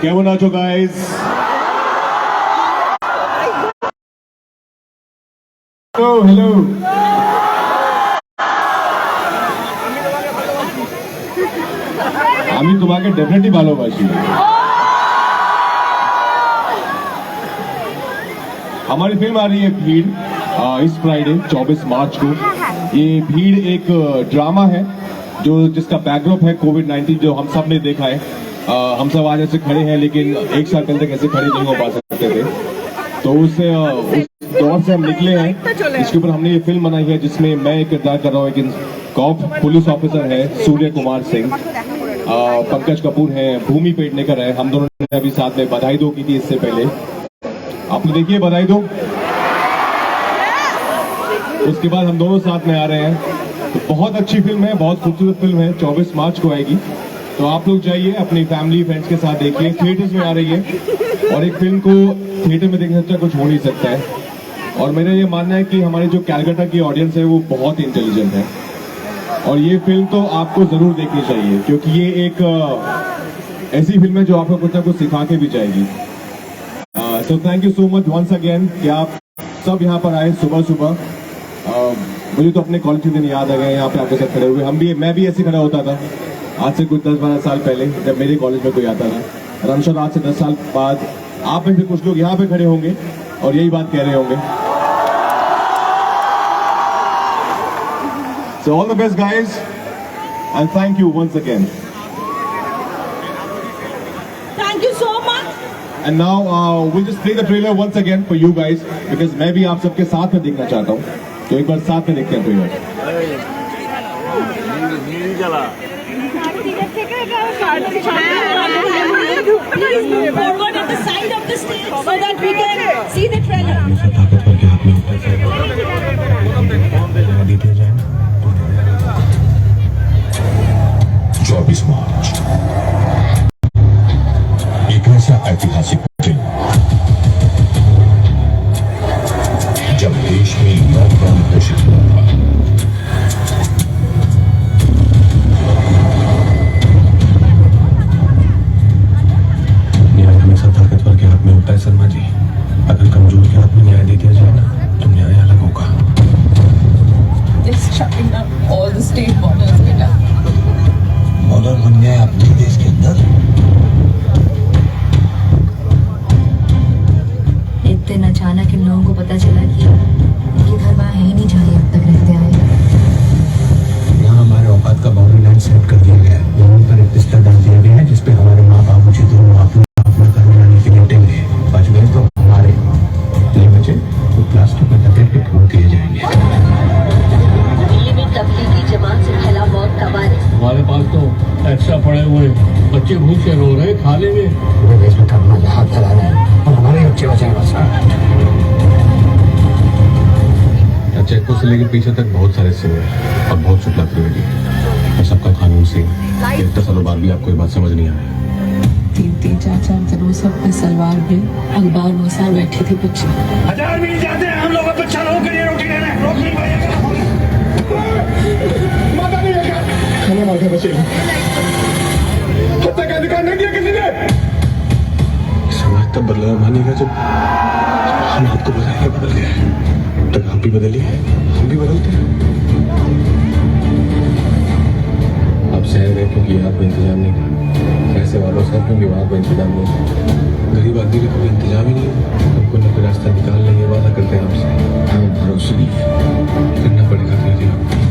কেমন আছো guys? Hello আমি তোমাকে डेफिनेटली ভালোবাসি। हमारी फिल्म आ रही है भीड़ इस फ्राइडे 24 मार्च को। ये भीड़ एक ड्रामा है जो जिसका बैकड्रॉप है कोविड-19 जो हम सब ने देखा है। हम सब आज ऐसे खड़े हैं लेकिन एक साल पहले तक ऐसे खड़े नहीं हो पा सकते थे, तो उस दौर से हम निकले हैं। इसके ऊपर हमने ये फिल्म बनाई है जिसमें मैं एक किरदार कर रहा हूँ, एक कॉप पुलिस ऑफिसर है सूर्य कुमार सिंह, पंकज कपूर है, भूमि पेडनेकर है। हम दोनों ने अभी साथ में बधाई दो की थी इससे पहले, आपने देखिए बधाई दो। उसके बाद हम दोनों साथ में आ रहे हैं। तो बहुत अच्छी फिल्म है, बहुत खूबसूरत फिल्म है, 24 मार्च को आएगी। तो आप लोग जाइए अपनी फैमिली फ्रेंड्स के साथ देखिए। थिएटर्स में आ रही है और एक फिल्म को थिएटर में देखने से कुछ हो नहीं सकता है। और मेरा ये मानना है कि हमारी जो कैलकाटा की ऑडियंस है वो बहुत इंटेलिजेंट है और ये फिल्म तो आपको जरूर देखनी चाहिए क्योंकि ये एक ऐसी फिल्म है जो आपको कुछ ना कुछ सिखा के भी जाएगी। So thank you so much once again कि आप सब यहाँ पर आए सुबह सुबह। मुझे तो अपने कॉलेज के दिन याद आ गए यहाँ पे आपके साथ खड़े हुए। मैं भी ऐसे खड़ा होता था आज से कुछ 10-12 साल पहले जब मेरे कॉलेज में कोई आता था। और हम शायद आज से 10 साल बाद आप में से कुछ लोग यहाँ पे खड़े होंगे और यही बात कह रहे होंगे। So all the best guys and thank you once again. Thank you so much. And now we'll just play the trailer once again for you guys because मैं भी आप सबके साथ में देखना चाहता हूँ। तो एक बार साथ में देखते हैं trailer. Please move forward at the side of the stage so that we can see the trailer. मार्च एक ऐसा ऐतिहासिक दिन जब देश में लॉकडाउन घोषित हुआ। न्याय हमेशा ताकतवर के हाथ में होता है शर्मा जी। अगर कमजोर के हाथ में न्याय दे दिया जाए ना तो न्याय अलग होगा। Just shutting down all the state borders, बेटा। बॉर्डर बन गया अपने देश के अंदर। एक दिन अचानक इन लोगों को पता चला कि इनके घर वहाँ है ही नहीं जहाँ अब तक रहते आए। यहाँ हमारे औकात का बाउंड्री लाइन सेट कर दिया गया है। जमीन पर एक बिस्तर डाल दिया गया है जिसपे हमारे माँ बाप मुझे दोनों अपना घर बनाने के लिए लेटेंगे। बच गए तो हमारे, नहीं बचे तो प्लास्टिक में लपेट के ठोक दिए जाएंगे। तबलीगी जमात से फैला मौत का वायरस। हमारे पास तो एक्स्ट्रा पड़े हुए बच्चे भूख से रो रहे खा लेंगे। पूरे देश में करना हाथ चला रहे हैं और हमारे बच्चे बचाए बस। चेको से लेकर पीछे तक बहुत सारे सिंह हैं और बहुत शुक्ला त्रिवेदी और सबका कानून सिंह। 73 सालों बाद भी आपको ये बात समझ नहीं आई। 3-3 4-4 दिनों सब पे सलवार में अखबार बहुत बैठे थे बच्चे। 1000 मिल जाते हैं हम लोग तो चलो के लिए रोटी लेना रोक नहीं पाएगा। माता नहीं है खाना मांगे बचे हत्या का अधिकार नहीं दिया किसी ने। समाज तब बदलाव मानेगा जब हम आपको बदल गया है। तक हम भी बदलिए, हम भी बदलते हैं। अब शहर गए क्योंकि आपको इंतजाम नहीं था। पैसे वालों से क्योंकि वहाँ पर इंतजाम नहीं था। गरीब आदमी का कोई इंतजाम ही नहीं। हमको न कोई रास्ता निकालने के वादा करते हैं आपसे। हमें भरोसा नहीं है, करना पड़ेगा धीरे धीरे आपको।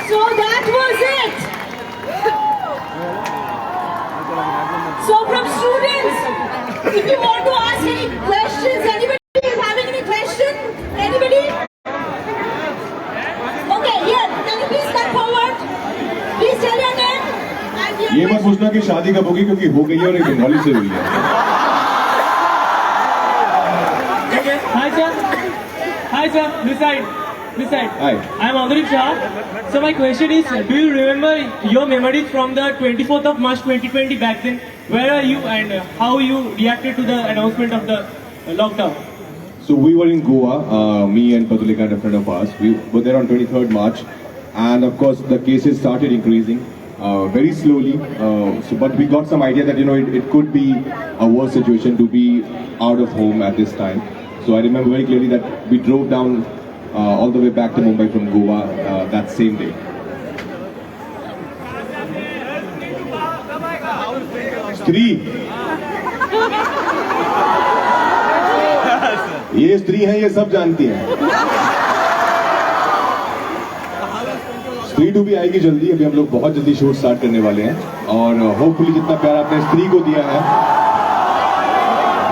So that was it. So from students, if you want to ask any questions, anybody is having any question? Anybody? Okay, here, can you please come forward? Please tell your name. And your ये मत पूछना कि शादी कब होगी क्योंकि हो गई है और एक बंगाली से हुई है। Hi sir. Hi sir, this side. Hi. I am Amrit Shah. So my question is, do you remember your memories from the 24th of March 2020 back then? Where are you and how you reacted to the announcement of the lockdown? So we were in Goa, me and Padulika and a friend of ours. We were there on 23rd March, and of course the cases started increasing very slowly. But we got some idea that it could be a worse situation to be out of home at this time. So I remember very clearly that we drove down all the way back to Mumbai from Goa that same day. स्त्री ये स्त्री हैं, ये सब जानती हैं. स्त्री 2 भी आएगी जल्दी. अभी हम लोग बहुत जल्दी शूट स्टार्ट करने वाले हैं और होपफुली जितना प्यार आपने स्त्री को दिया है,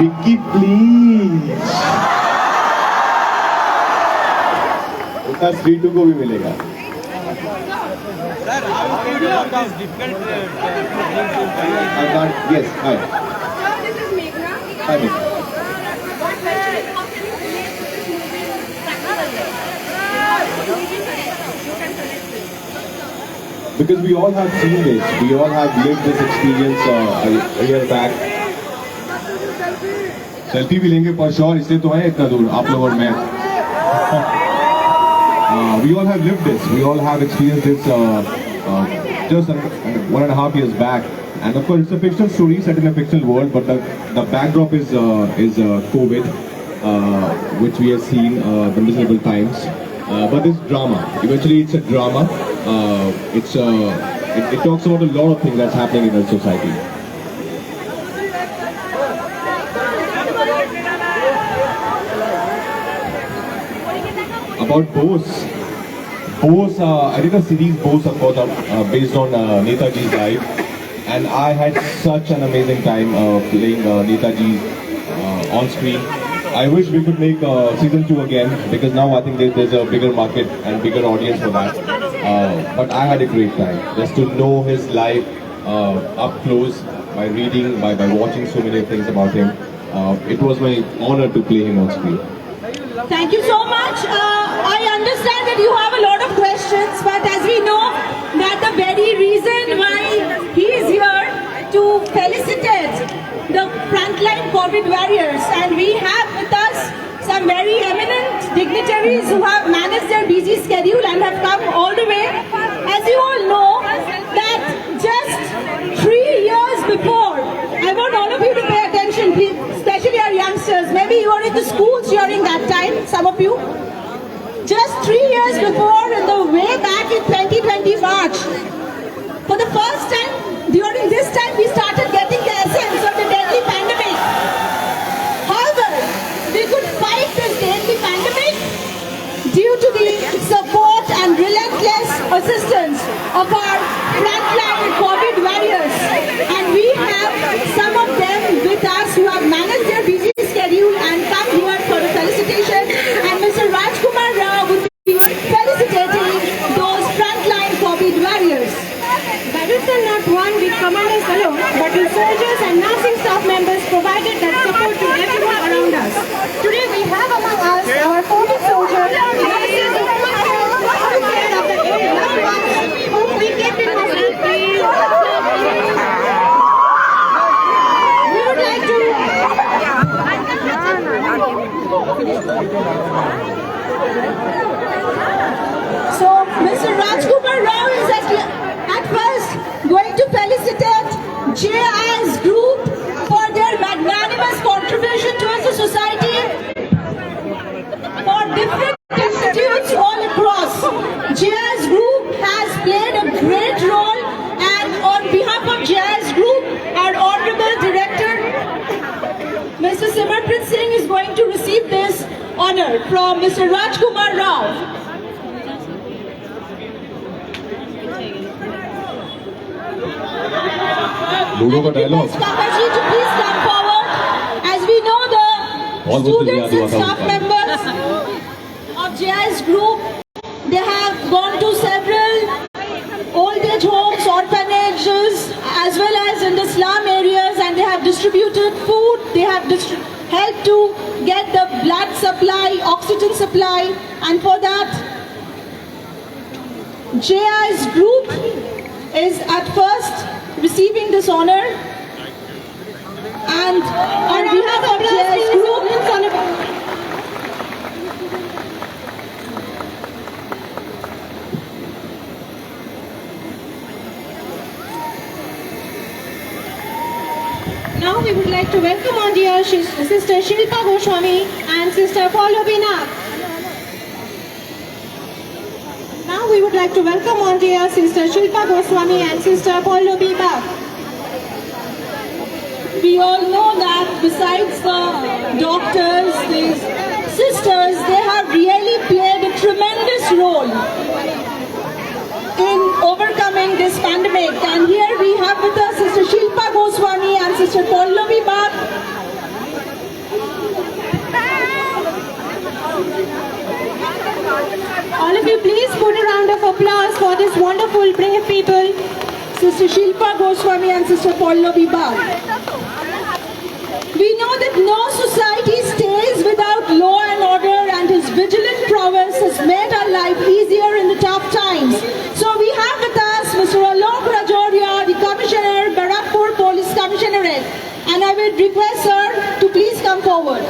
विक्की प्लीज, उतना स्त्री 2 को भी मिलेगा. I can't. Yes. Hi. This is Meghna. Hi, Meghna. Because we all have seen this, we all have lived this experience a year back. Selfie भी लेंगे पर श्योर, इसलिए तो है इतना दूर आप लोग और मैं. We all have lived this, we all have experienced this just 1.5 years back. And of course it's a fictional story set in a fictional world, but the backdrop is COVID, which we have seen the miserable times. But this drama, eventually it's a drama. It talks about a lot of things that's happening in our society. About Bose, I did a series Bose, of course, based on Netaji's life, and I had such an amazing time playing Netaji on screen. I wish we could make season 2 again, because now I think there's a bigger market and bigger audience for that. But I had a great time just to know his life up close by reading, by watching so many things about him. It was my honor to play him on screen. Thank you so much. I understand that you have a lot of questions, but as we know that the very reason why he is here to felicitate the frontline COVID warriors, and we have with us some very eminent dignitaries who have managed their busy schedule and have come all the way. As you all know that just 3 years before, I want all of you to pay attention, please, especially our youngsters. Maybe you were in the schools during that time, some of you. Just 3 years before, in the way back in 2020 March, for the first time, during this time, we started getting the essence of the deadly pandemic. However, we could fight this deadly pandemic due to the support and relentless assistance of our frontline COVID warriors. And we have some of them with us who have managed their busy schedule and come here for the felicitation. And Mr. Rajkumar Rao would be felicitating those frontline COVID warriors. Battles are not won with commanders alone, but with soldiers and nursing staff members provided that support to everyone around us. Today we have among us our 40 soldiers of the whom we kept in hospital. We would like to So, Mr. Rajkumar Rao is at first going to felicitate JIS Group for their magnanimous contribution towards the society for different institutes all across. JIS Group has played a great role, and on behalf of JIS Group, our Honorable Director, Mr. Simarprit Singh, is going to receive this honor from Mr. Rajkumar Rao. Ludo का dialogue. Kapaji to please come forward. As we know, the students and staff members of JIS Group, they have gone to several old age homes, orphanages, as well as in the slum areas, and they have distributed food, they have help to get the blood supply, oxygen supply, and for that, JI's group is at first receiving this honor. And on behalf of JI's group, Now we would like to welcome on dear Sister Shilpa Goswami and Sister Pallavi Nath. Now we would like to welcome on dear Sister Shilpa Goswami and Sister Pallavi Nath. we all know that besides the doctors, these sisters, they have really played a tremendous role in overcoming this pandemic. And here we have with us Sister Shilpa Goswami and Sister Pallavi Nath. All of you please put a round of applause for this wonderful brave people. Sister Shilpa Goswami and Sister Pallavi Nath. We know that no society stays without law and order, and his vigilant prowess has made our life easier in the tough times. So we have with us Mr. Alok Rajoria, the Commissioner, Barakpur Police Commissionerate, and I will request sir to please come forward.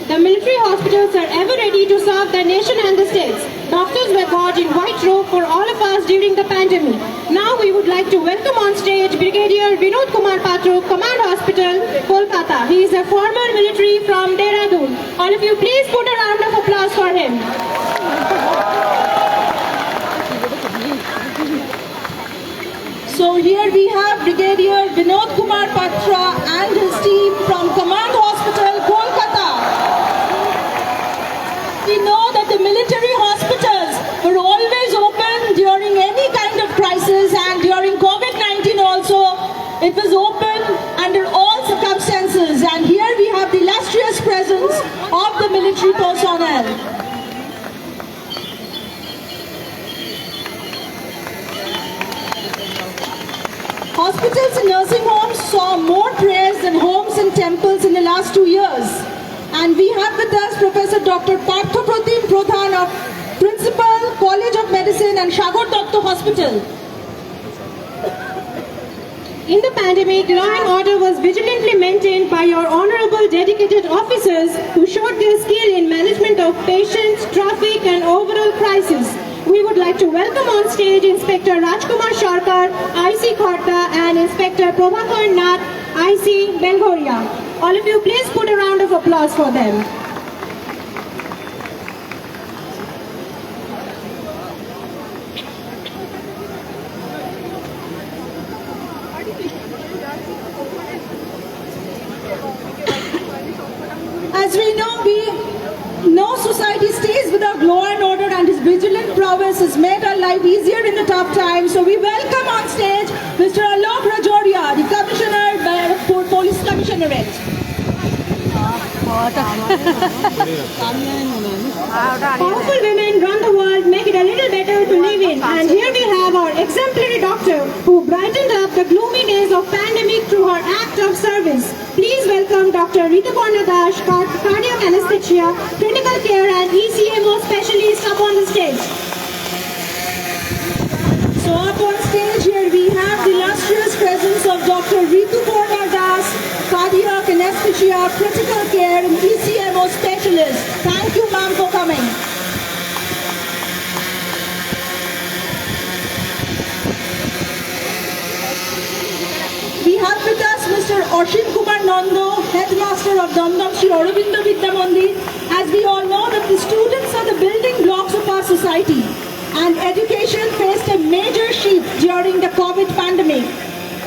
The military hospitals are ever ready to serve the nation and the states. Doctors were gorged in white robe for all of us during the pandemic. Now we would like to welcome on stage Brigadier Vinod Kumar Patro, Command Hospital, Kolkata. He is a former military from Dehradun. All of you please put a round of applause for him. So here we have Brigadier Vinod Kumar Patra and his team from Command Hospital, Kolkata. We know that the military hospitals were always open during any kind of crisis, and during COVID-19 also, it was open under all circumstances. And here we have the illustrious presence of the military personnel. Hospitals and nursing homes saw more prayers than homes and temples in the last 2 years. And we have with us Professor Dr. Parthopratim Pradhan of Principal, College of Medicine and Shagor Doctor Hospital. In the pandemic, law and order was vigilantly maintained by your honorable dedicated officers who showed their skill in management of patients, traffic and overall crisis. We would like to welcome on stage Inspector Rajkumar Rao, IC Khorda, and Inspector Prabhakar Nath, IC Belghoria. All of you please put a round of applause for them. As we know, no society stays without law and order, and his vigilant prowess has made our life easier in the tough times. So we welcome on stage Mr. Alok Rajoria, the Commissioner for Police Commissionerate. Powerful women run the world, make it a little better to live in. And here we have our exemplary doctor who brightened up the gloomy days of pandemic through her act of service. Please welcome Dr. Rituparna Das, cardiac anesthesia, critical care and ECMO specialist up on the stage. So up on stage here we have the illustrious presence of Dr. Rituparna Das, cardiac anesthesia, critical care and ECMO specialist. Thank you ma'am for coming. We have with us Mr. Ashim Kumar Nando, Headmaster of Damdam Shri Aurobindo Vidya Mandir. As we all know that the students are the building blocks of our society, and education faced a major shift during the COVID pandemic.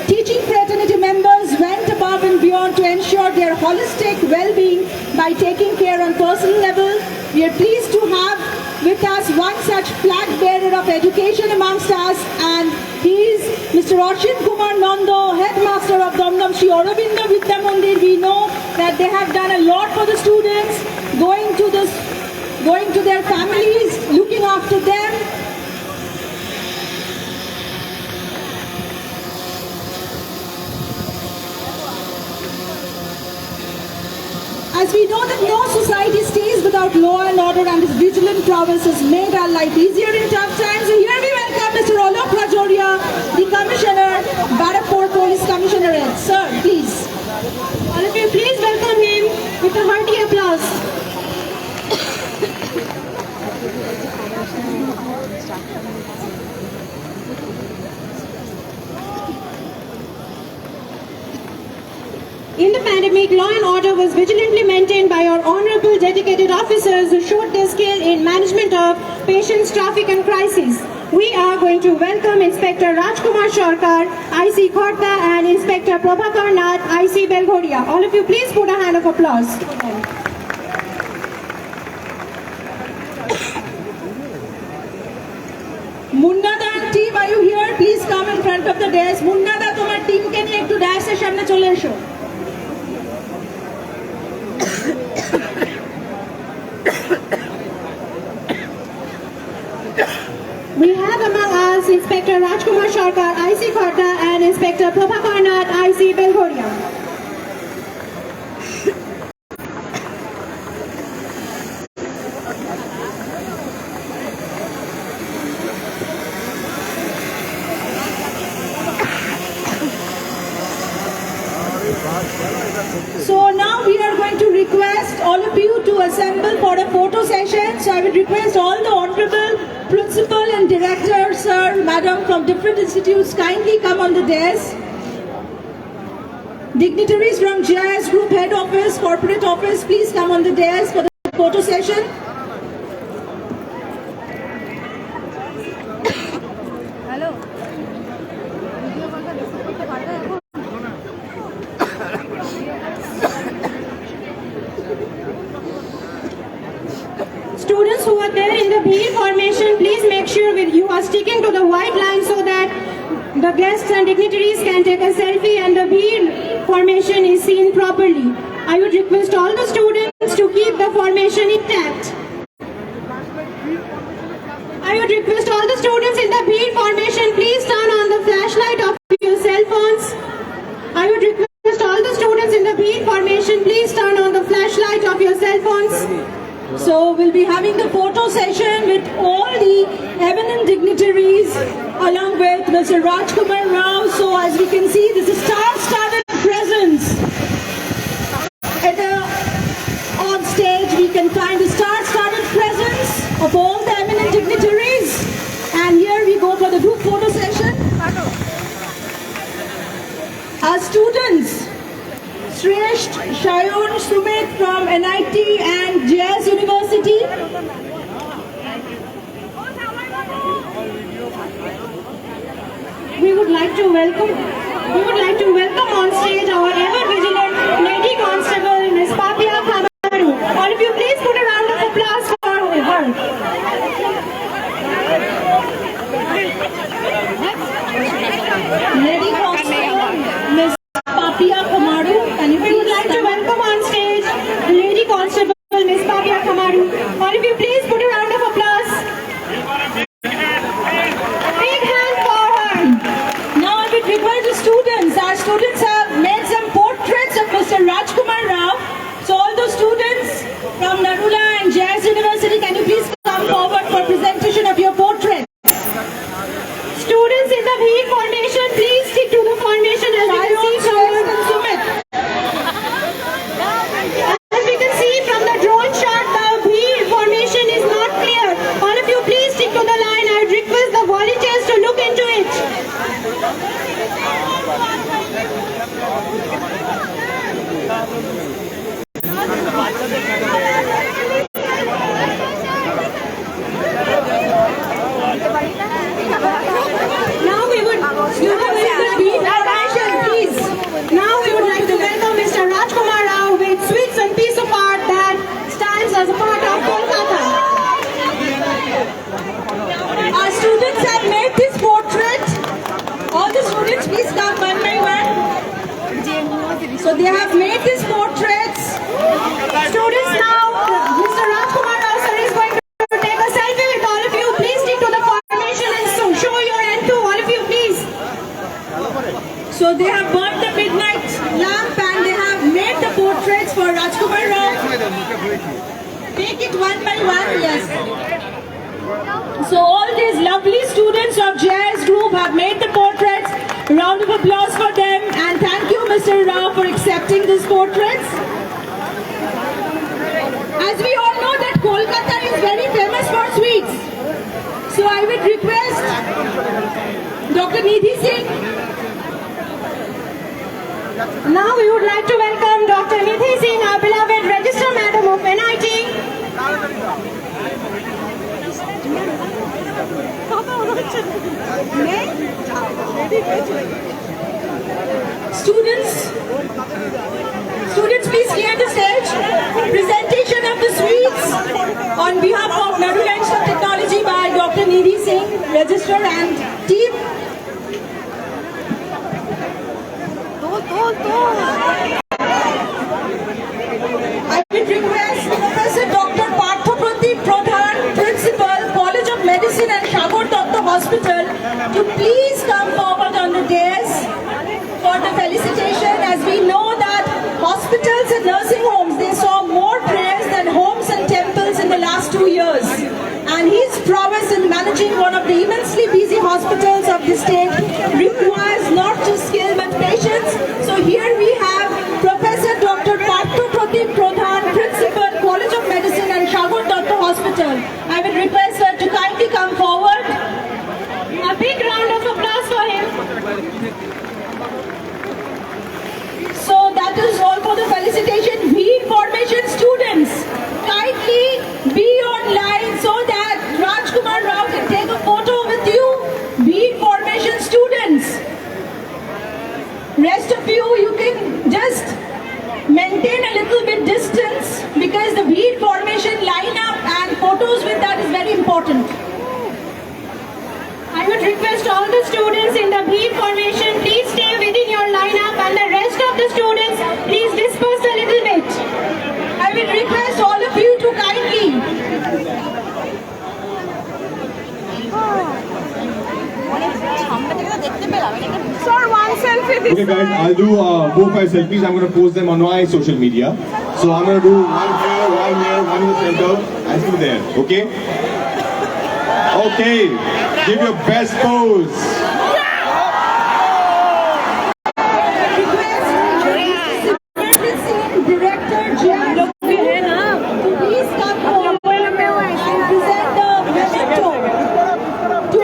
Teaching fraternity members went above and beyond to ensure their holistic well-being by taking care on personal level. We are pleased to have with us one such flag bearer of education amongst us, and he is Mr. Ashim Kumar Nando, Headmaster of Damdam Shri Aurobindo Vidya Mandir. We know that they have done a lot for the students, going to their families, looking after them. As we know that no society stays without law and order, and his vigilant prowess has made our life easier in tough times. So here we welcome Mr. Alok Rajoria, the Commissioner, Barapur Police Commissionerate. Sir, please. All of you, please welcome him with a hearty applause. In the pandemic, law and order was vigilantly maintained by our honorable dedicated officers who showed their skill in management of patients, traffic and crises. We are going to welcome Inspector Rajkumar Rao, IC Khorda, and Inspector Prabhakar Nath, IC Belghoria. All of you, please put a hand of applause. Munnada team, are you here? Please come in front of the desk. Munnada, tomar team ke niye ekটু dash এর সামনে চলে এসো। We have among us Inspector Rajkumar Rao, IC Khorda, and Inspector Prabhakar Nath, IC Belghoria. So now we are going to request all of you to assemble for a photo session. So I would request all the honorable principal and director, sir, madam from different institutes kindly come on the desk. Dignitaries from JIS Group Head Office, Corporate Office, please come on the desk for the photo session. Students who are there in the BHEED formation, please make sure you are sticking to the white line so that the guests and dignitaries can take a selfie and the BHEED formation is seen properly. I would request all the students to keep the formation intact. I would request all the students in the BHEED formation, please turn on the flashlight of your cell phones. I would request all the students in the BHEED formation, please turn on the flashlight of your cell phones. So we'll be having the photo session with all the eminent dignitaries along with Mr. Rajkumar Rao. So as we can see, this is star-studded presence. On stage, we can find the star-studded presence of all the eminent dignitaries. And here we go for the group photo session. Our students, Shresht, Shayun, Sumit from NIT and JS University. We would like to welcome on stage our ever vigilant Lady Constable, Ms. Papia Kamaru. All of you, please put a round of applause for her. Lady Constable, Ms. Papia Kamaru. And We would like to welcome on stage Lady Constable, Ms. Papia Kamaru. All of you, please put a round of applause. Big hand for her. Now I would request the students. Our students have made some portraits of Mr. Rajkumar Rao. So all the students from Narula and JS University, can you please come forward for presentation of your portrait? Students in the BHEED formation, please stick to the formation as we can see from As we can see from the drone shot, the BHEED formation is not clear. All of you, please stick to the line. I would request the volunteers to look into it. Now we would like to welcome Mr. Rajkumar Rao with sweets and piece of art that stands as a part of Kolkata. Our students have made this portrait. All the students, please come one by one. So they have made these portraits. Students, now Mr. Rajkumar Rao sir is going to take a selfie with all of you. Please stick to the formation and show your end to all of you, please. So they have burnt the midnight lamp and they have made the portraits for Rajkumar Rao. Take it one by one, yes. So all these lovely students of JIS group have made the portraits. Round of applause for them, and thank you, Mr. Rao, for accepting these portraits. As we all know that Kolkata is very famous for sweets. So I would request Dr. Nidhi Singh. Now we would like to welcome Dr. Nidhi Singh, our beloved Registrar Madam of NIT. Students, please clear the stage. Presentation of the sweets on behalf of Nehru Institute of Technology by Dr. Nidhi Singh, Registrar and team. I would request Professor Dr. Parthaprati Pradhan, Principal, College of Medicine and Shagor Datta Hospital, to please come forward on the dais for the felicitation. As we know that hospitals and nursing homes, they saw more prayers than homes and temples in the last 2 years. And his prowess in managing one of the immensely busy hospitals of the state requires not just skill but patience. So here we have Professor Dr. Parthaprati Pradhan, Principal, College of Medicine and Shagor Datta Hospital. I will request her to kindly come forward. A big round of applause for him. So that is all for the felicitation. BHEED formation students, kindly be online so that Rajkumar Rao can take a photo with you. BHEED formation students. Rest of you, you can just maintain a little bit distance because the BHEED formation lineup and photos with that is very important. I would request all the students in the BHEED formation, please stay within your lineup, and the rest of the students, please disperse a little bit. I will request all of you to kindly. Sir, one selfie. Okay guys, I'll do 4-5 selfies. I'm going to post them on my social media. So I'm going to do one here, one in the center, and two there. Okay? Okay. Give your best pose.